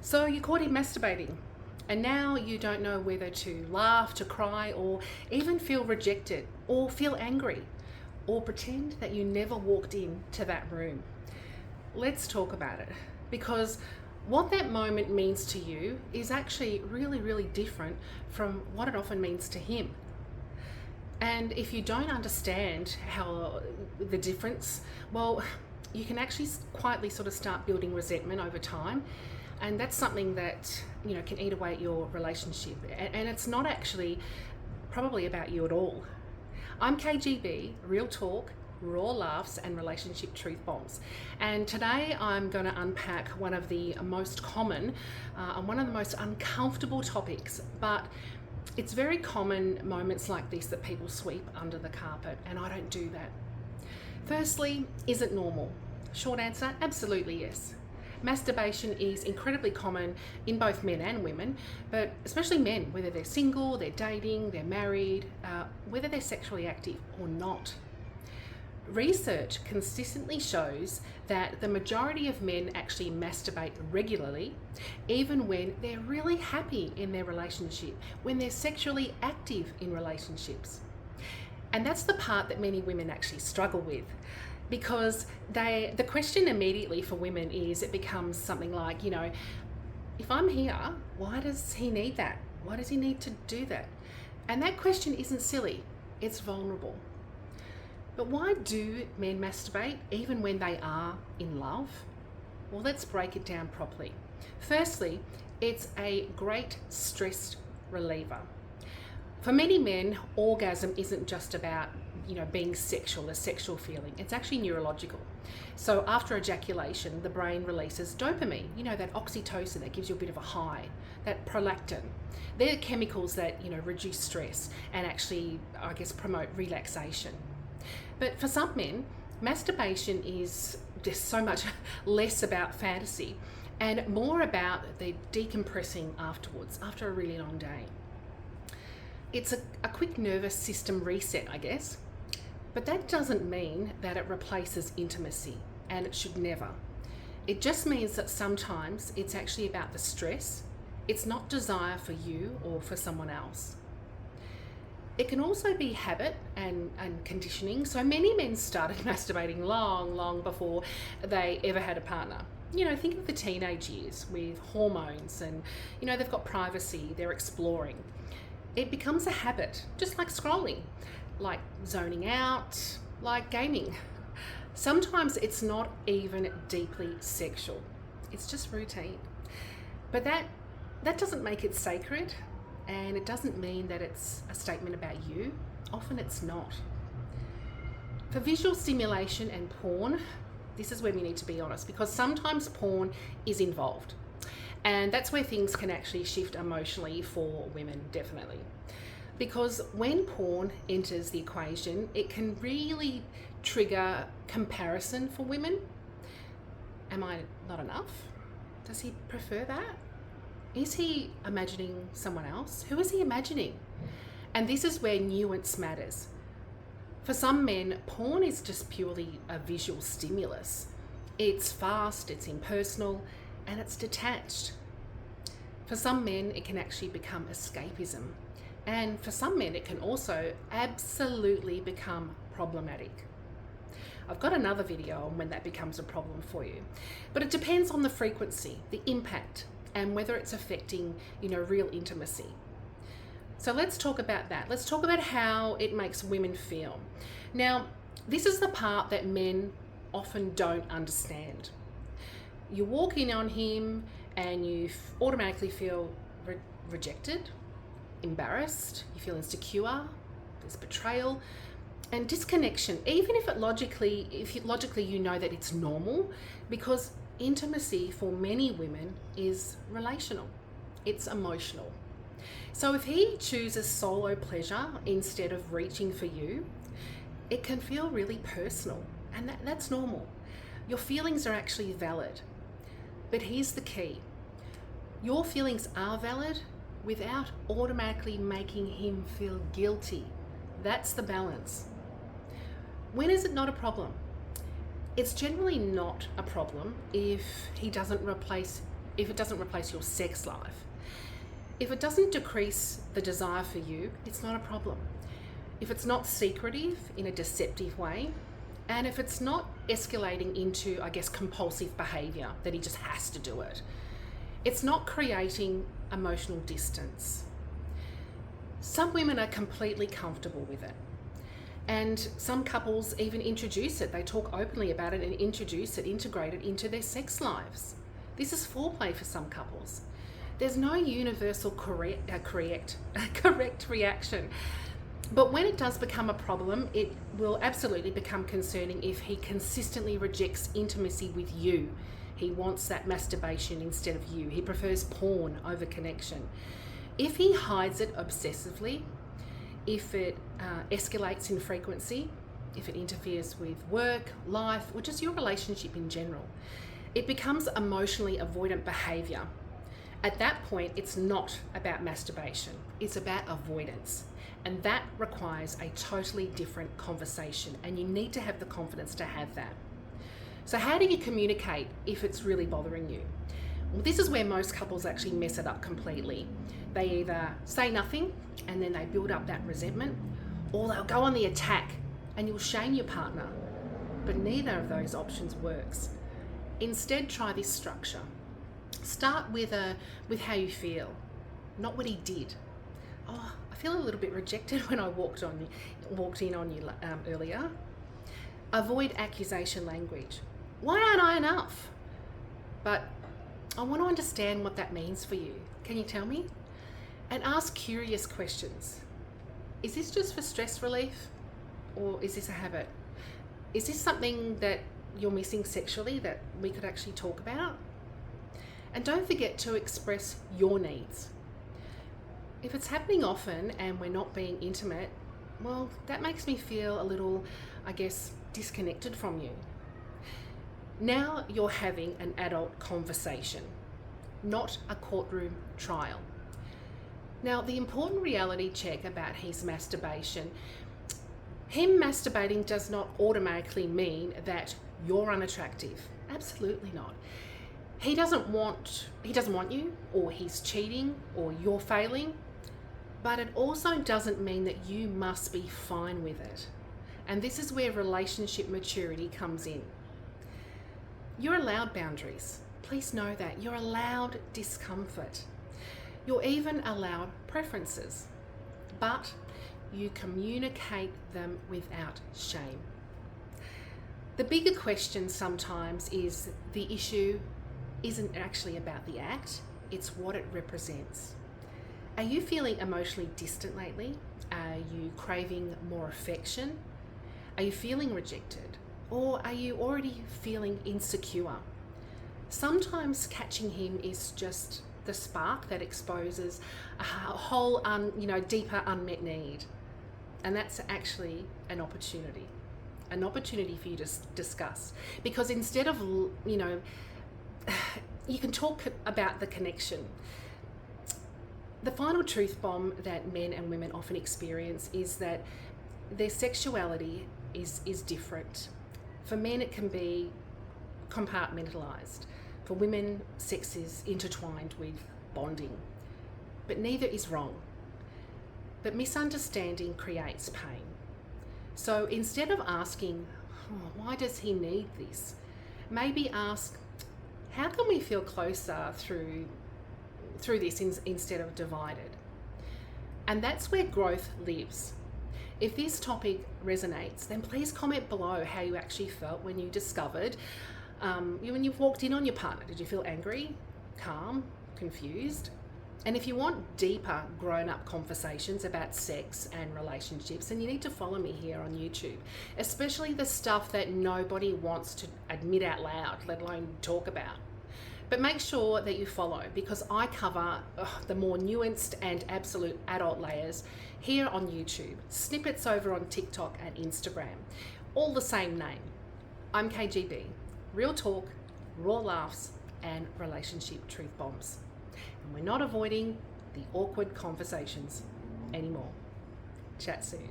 So you caught him masturbating, and now you don't know whether to laugh, to cry, or even feel rejected, or feel angry, or pretend that you never walked into that room. Let's talk about it, because what that moment means to you is actually really, really different from what it often means to him. And if you don't understand how the difference, well, you can actually quietly sort of start building resentment over time. And that's something that, can eat away at your relationship. And it's not actually probably about you at all. I'm KGB, real talk, raw laughs, and relationship truth bombs. And today I'm going to unpack one of the most common and one of the most uncomfortable topics, but it's very common moments like this that people sweep under the carpet, and I don't do that. Firstly, is it normal? Short answer, absolutely yes. Masturbation is incredibly common in both men and women, but especially men, whether they're single, they're dating, they're married, whether they're sexually active or not. Research consistently shows that the majority of men actually masturbate regularly, even when they're really happy in their relationship, when they're sexually active in relationships. And that's the part that many women actually struggle with, because the question immediately for women is, it becomes something like, if I'm here, why does he need that? Why does he need to do that? And that question isn't silly, it's vulnerable. But why do men masturbate even when they are in love? Well, let's break it down properly. Firstly, it's a great stress reliever. For many men, orgasm isn't just about, being sexual, a sexual feeling. It's actually neurological. So after ejaculation, the brain releases dopamine, that oxytocin that gives you a bit of a high, that prolactin. They're chemicals that, reduce stress and actually, promote relaxation. But for some men, masturbation is just so much less about fantasy and more about the decompressing afterwards, after a really long day. It's a quick nervous system reset, I guess, but that doesn't mean that it replaces intimacy, and it should never. It just means that sometimes it's actually about the stress. It's not desire for you or for someone else. It can also be habit and conditioning. So many men started masturbating long before they ever had a partner. Think of the teenage years with hormones and, they've got privacy, they're exploring. It becomes a habit, just like scrolling, like zoning out, like gaming. Sometimes it's not even deeply sexual. It's just routine. But that doesn't make it sacred. And it doesn't mean that it's a statement about you. Often it's not. For visual stimulation and porn, this is where we need to be honest, because sometimes porn is involved. And that's where things can actually shift emotionally for women, definitely. Because when porn enters the equation, it can really trigger comparison for women. Am I not enough? Does he prefer that? Is he imagining someone else? Who is he imagining? And this is where nuance matters. For some men, porn is just purely a visual stimulus. It's fast, it's impersonal, and it's detached. For some men, it can actually become escapism. And for some men, it can also absolutely become problematic. I've got another video on when that becomes a problem for you. But it depends on the frequency, the impact, and whether it's affecting, real intimacy. So let's talk about that. Let's talk about how it makes women feel. Now, this is the part that men often don't understand. You walk in on him and you automatically feel rejected, embarrassed, you feel insecure, there's betrayal and disconnection, even if logically you know that it's normal, because intimacy for many women is relational, it's emotional. So if he chooses solo pleasure instead of reaching for you, it can feel really personal, and that's normal. Your feelings are actually valid. But here's the key. Your feelings are valid without automatically making him feel guilty. That's the balance. When is it not a problem? It's generally not a problem if he doesn't replace if it doesn't replace your sex life. If it doesn't decrease the desire for you, it's not a problem. If it's not secretive in a deceptive way, and if it's not escalating into, I guess, compulsive behavior that he just has to do it, it's not creating emotional distance. Some women are completely comfortable with it. And some couples even introduce it. They talk openly about it and introduce it, integrate it into their sex lives. This is foreplay for some couples. There's no universal correct reaction. But when it does become a problem, it will absolutely become concerning if he consistently rejects intimacy with you. He wants that masturbation instead of you. He prefers porn over connection. If he hides it obsessively, if it escalates in frequency, if it interferes with work, life, or just your relationship in general, it becomes emotionally avoidant behavior. At that point, it's not about masturbation, it's about avoidance. And that requires a totally different conversation, and you need to have the confidence to have that. So how do you communicate if it's really bothering you? Well, this is where most couples actually mess it up completely. They either say nothing and then they build up that resentment, or they'll go on the attack and you'll shame your partner. But neither of those options works. Instead, try this structure. Start with how you feel, not what he did. Oh, I feel a little bit rejected when I walked in on you earlier. Avoid accusation language. Why aren't I enough? But I want to understand what that means for you. Can you tell me? And ask curious questions. Is this just for stress relief, or is this a habit? Is this something that you're missing sexually that we could actually talk about? And don't forget to express your needs. If it's happening often and we're not being intimate, well, that makes me feel a little, I guess, disconnected from you. Now you're having an adult conversation, not a courtroom trial. Now, the important reality check about his masturbation: him masturbating does not automatically mean that you're unattractive. Absolutely not. He doesn't want you, or he's cheating, or you're failing, but it also doesn't mean that you must be fine with it. And this is where relationship maturity comes in. You're allowed boundaries. Please know that. You're allowed discomfort. You're even allowed preferences, but you communicate them without shame. The bigger question sometimes is the issue isn't actually about the act, it's what it represents. Are you feeling emotionally distant lately? Are you craving more affection? Are you feeling rejected? Or are you already feeling insecure? Sometimes catching him is just the spark that exposes a whole deeper unmet need. And that's actually an opportunity for you to discuss. Because instead of, you can talk about the connection. The final truth bomb that men and women often experience is that their sexuality is different. For men, it can be compartmentalized. For women, sex is intertwined with bonding. But neither is wrong. But misunderstanding creates pain. So instead of asking, why does he need this? Maybe ask, how can we feel closer through this instead of divided? And that's where growth lives. If this topic resonates, then please comment below how you actually felt when you discovered, when you walked in on your partner. Did you feel angry, calm, confused? And if you want deeper grown-up conversations about sex and relationships, then you need to follow me here on YouTube, especially the stuff that nobody wants to admit out loud, let alone talk about. But make sure that you follow, because I cover the more nuanced and absolute adult layers here on YouTube, snippets over on TikTok and Instagram, all the same name. I'm KGB, real talk, raw laughs, and relationship truth bombs. And we're not avoiding the awkward conversations anymore. Chat soon.